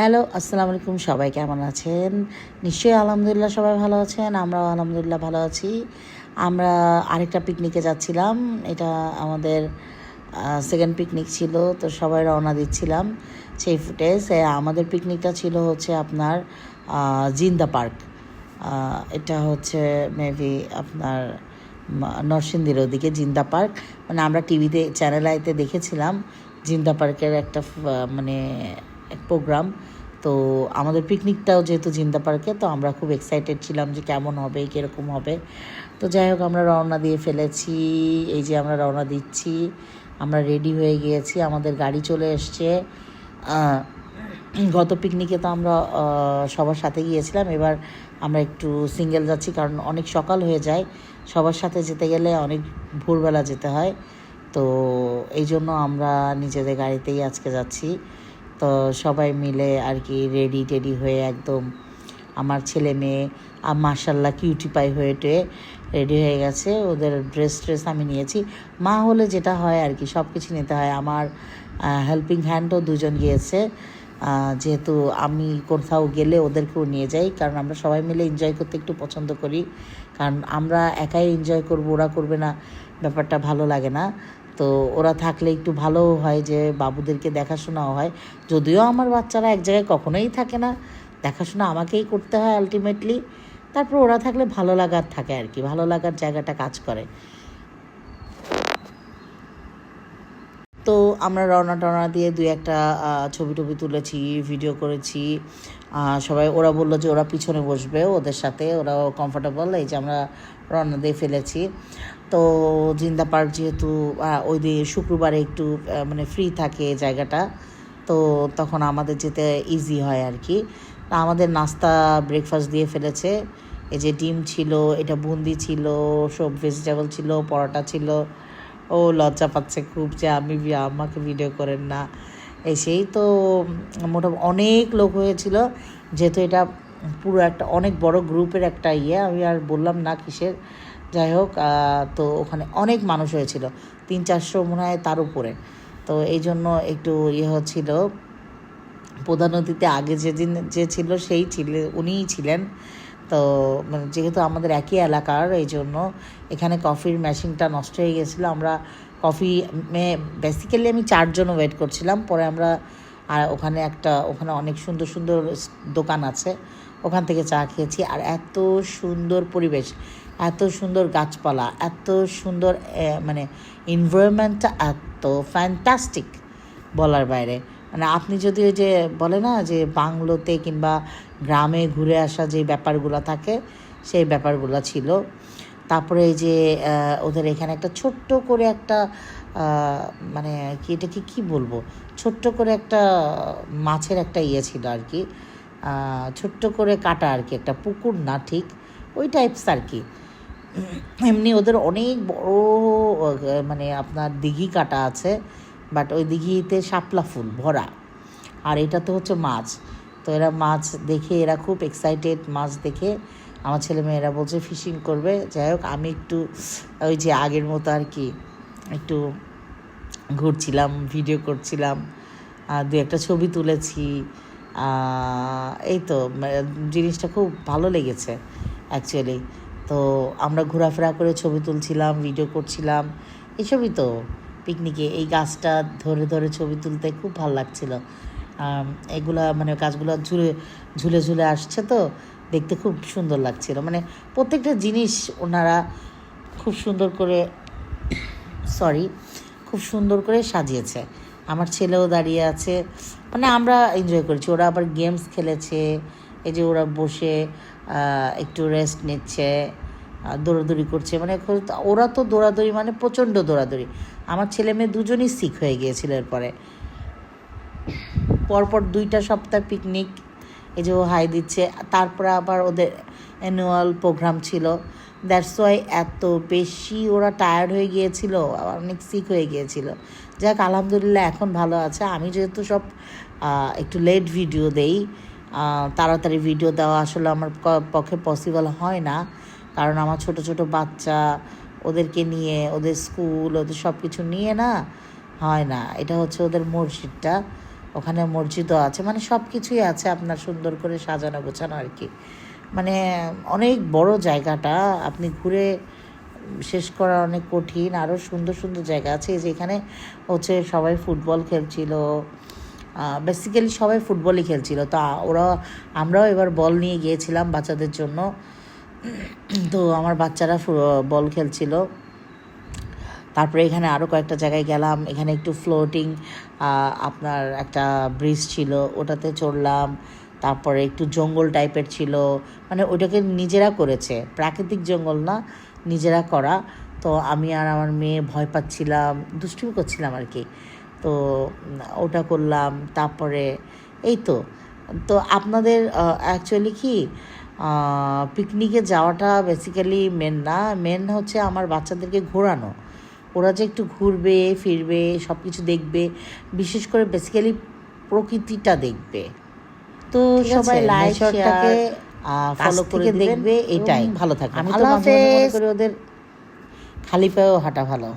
Hello, আসসালামু আলাইকুম। সবাই কেমন আছেন? নিশ্চয়ই আলহামদুলিল্লাহ সবাই ভালো আছেন। আমরাও আলহামদুলিল্লাহ ভালো আছি। আমরা আরেকটা পিকনিকে যাচ্ছিলাম। এটা আমাদের সেকেন্ড পিকনিক ছিল। তো সবাই রওনা দিচ্ছিলাম সেই ফুটেজ। আমাদের পিকনিকটা ছিল হচ্ছে আপনার জিন্দা পার্ক। এটা হচ্ছে মেবি আপনার নরসিংদীর ওদিকে জিন্দা পার্ক। মানে আমরা টিভিতে চ্যানেল আইতে দেখেছিলাম জিন্দা পার্কের একটা মানে প্রোগ্রাম। তো আমাদের পিকনিকটাও যেহেতু জিন্দা পার্কে, তো আমরা খুব এক্সাইটেড ছিলাম যে কেমন হবে, কীরকম হবে। তো যাই হোক, আমরা রওনা দিয়ে ফেলেছি। এই যে আমরা রওনা দিচ্ছি, আমরা রেডি হয়ে গিয়েছি, আমাদের গাড়ি চলে এসছে। গত পিকনিকে তো আমরা সবার সাথে গিয়েছিলাম, এবার আমরা একটু সিঙ্গেল যাচ্ছি, কারণ অনেক সকাল হয়ে যায়। সবার সাথে যেতে গেলে অনেক ভোরবেলা যেতে হয়, তো এই জন্য আমরা নিজেদের গাড়িতেই আজকে যাচ্ছি। তো সবাই মিলে আর কি রেডি টেডি হয়ে একদম, আমার ছেলে মেয়ে মাশাল্লাহ কিউটি পাই হয়ে রেডি হয়ে গেছে। ওদের ড্রেস আমি নিয়েছি। মা হলে যেটা হয় আর কি, সব কিছু নিতে হয়। আমার হেল্পিং হ্যান্ডও দুজন গিয়েছে, যেহেতু আমি কোথাও গেলে ওদেরকেও নিয়ে যাই, কারণ আমরা সবাই মিলে এনজয় করতে একটু পছন্দ করি। কারণ আমরা একাই এনজয় করবো, ওরা করবে না, ব্যাপারটা ভালো লাগে না। তো ওরা থাকলে একটু ভালোও হয়, যে বাবুদেরকে দেখাশোনাও হয়। যদিও আমার বাচ্চারা এক জায়গায় কখনোই থাকে না, দেখাশোনা আমাকেই করতে হয় আলটিমেটলি। তারপর ওরা থাকলে ভালো লাগার থাকে আর কি, ভালো লাগার জায়গাটা কাজ করে। তো আমরা রওনা টওনা দিয়ে দুই একটা ছবি টবি তুলেছি, ভিডিও করেছি। সবাই ওরা বললো যে ওরা পিছনে বসবে, ওদের সাথে ওরাও কমফোর্টেবল। এই যে আমরা রওনা দিয়ে ফেলেছি। তো জিন্দা পার্ক যেহেতু ওই দিন শুক্রবারে একটু মানে ফ্রি থাকে জায়গাটা, তো তখন আমাদের যেতে ইজি হয় আর কি। আমাদের নাস্তা ব্রেকফাস্ট দিয়ে ফেলেছে। এই যে ডিম ছিল, এটা বুন্দি ছিল, সব ভেজিটেবল ছিল, পরোটা ছিল। ও লজ্জা পাচ্ছে খুব যে আমাকে ভিডিও করেন না। সেই তো মোটামুটি অনেক লোক হয়েছিল, যেহেতু এটা পুরো একটা অনেক বড় গ্রুপের একটা আমি আর বললাম না কিসের। যাই হোক, তো ওখানে অনেক মানুষ হয়েছিল, 300-400 মনে হয় তার উপরে। তো এই জন্য একটু হচ্ছিল। প্রধান অতিথি আগে যেদিন যে ছিল সেই উনিই ছিলেন। তো মানে যেহেতু আমাদের একই এলাকার, এই জন্য এখানে কফির মেশিনটা নষ্ট হয়ে গেছিলো। আমরা কফি বেসিক্যালি আমি 4 জন ওয়েট করছিলাম। পরে আমরা ওখানে অনেক সুন্দর সুন্দর দোকান আছে, ওখান থেকে চা খেয়েছি। আর এত সুন্দর পরিবেশ, এত সুন্দর গাছপালা, এত সুন্দর মানে এনভায়রনমেন্টটা এত ফ্যান্টাস্টিক, বলার বাইরে। মানে আপনি যদি ওই যে বলে না যে বাংলোতে কিংবা গ্রামে ঘুরে আসা যে ব্যাপারগুলো থাকে, সেই ব্যাপারগুলো ছিল। তারপরে এই যে ওদের এখানে একটা ছোট্ট করে একটা মানে কি, এটাকে কী বলবো, ছোট্ট করে একটা মাছের একটা ছিল আর কি, ছোট্ট করে কাটা আর কি, একটা পুকুর না ঠিক, ওই টাইপস আর কি। এমনি ওদের অনেক বড় মানে আপনার দিঘি কাটা আছে, বাট ওই দিঘিতে শাপলা ফুল ভরা, আর এটা তো হচ্ছে মাছ। তো এরা মাছ দেখে এরা খুব এক্সাইটেড, মাছ দেখে। আমার ছেলেমেয়েরা বলছে ফিশিং করবে। যাই হোক, আমি একটু ওই যে আগের মতো আর কি একটু ঘুরছিলাম, ভিডিও করছিলাম, দু একটা ছবি তুলেছি। এই তো জিনিসটা খুব ভালো লেগেছে অ্যাকচুয়ালি। তো আমরা ঘোরাফেরা করে ছবি তুলছিলাম, ভিডিও করছিলাম, এসবই তো পিকনিকে। এই গাছটা ধরে ধরে ছবি তুলতে খুব ভালো লাগছিল। এগুলা মানে গাছগুলো ঝুলে ঝুলে আসছে, তো দেখতে খুব সুন্দর লাগছিল। মানে প্রত্যেকটা জিনিস ওনারা খুব সুন্দর করে খুব সুন্দর করে সাজিয়েছে। আমার ছেলেও দাঁড়িয়ে আছে, মানে আমরা এনজয় করেছি। ওরা আবার গেমস খেলেছে, এই যে ওরা বসে একটু রেস্ট নিচ্ছে, দৌড়াদৌড়ি করছে। মানে ওরা তো দৌড়াদৌড়ি মানে প্রচণ্ড দৌড়াদৌড়ি। আমার ছেলে মেয়ে দুজনই সিক হয়ে গিয়েছিল এরপরে। পরপর 2টা সপ্তাহ পিকনিক, এই যে ও হাই দিচ্ছে। তারপরে আবার ওদের অ্যানুয়াল প্রোগ্রাম ছিল, দ্যাটস ওয়াই এত বেশি ওরা টায়ার্ড হয়ে গিয়েছিল, আবার অনেক সিক হয়ে গিয়েছিল। যাক, আলহামদুলিল্লাহ এখন ভালো আছে। আমি যেহেতু সব একটু লেট ভিডিও দেই, তাড়াতাড়ি ভিডিও দেওয়া আসলে আমার পক্ষে পসিবল হয় না, কারণ আমার ছোট ছোট বাচ্চা, ওদেরকে নিয়ে, ওদের স্কুল, ওদের সব কিছু নিয়ে না হয় না। এটা হচ্ছে ওদের মসজিদটা, ওখানে মসজিদও আছে, মানে সব কিছুই আছে আপনার, সুন্দর করে সাজানো গোছানো আর কি। মানে অনেক বড় জায়গাটা, আপনি ঘুরে শেষ করা অনেক কঠিন। আরও সুন্দর সুন্দর জায়গা আছে। এই যে এখানে হচ্ছে সবাই ফুটবল খেলছিল, বেসিক্যালি সবাই ফুটবলই খেলছিল। তো আমরাও এবার বল নিয়ে গিয়েছিলাম বাচ্চাদের জন্য। তো আমার বাচ্চারা বল খেলছিল। তারপরে এখানে আরও কয়েকটা জায়গায় গেলাম। এখানে একটু ফ্লোটিং আপনার একটা ব্রিজ ছিল, ওটাতে চড়লাম। তারপরে একটু জঙ্গল টাইপের ছিল, মানে ওটাকে নিজেরা করেছে, প্রাকৃতিক জঙ্গল না, নিজেরা করা। তো আমি আর আমার মেয়ে ভয় পাচ্ছিলাম, দুষ্টুমি করছিলাম আর কি। তো ওটা করলাম। তারপরে এই তো তো আপনাদের অ্যাকচুয়ালি কি পিকনিকে যাওয়াটা বেসিক্যালি মেন না, মেন হচ্ছে আমার বাচ্চাদেরকে ঘোরানো। ওরা যে একটু ঘুরবে ফিরবে, সব কিছু দেখবে, বিশেষ করে বেসিক্যালি প্রকৃতিটা দেখবে। তো সবাই লাইক শেয়ার ফলো করে দেখবে, এটাই ভালো থাকে। আমি তো মাঝে মাঝে মনে করি ওদের খালি পায়েও হাঁটা ভালো।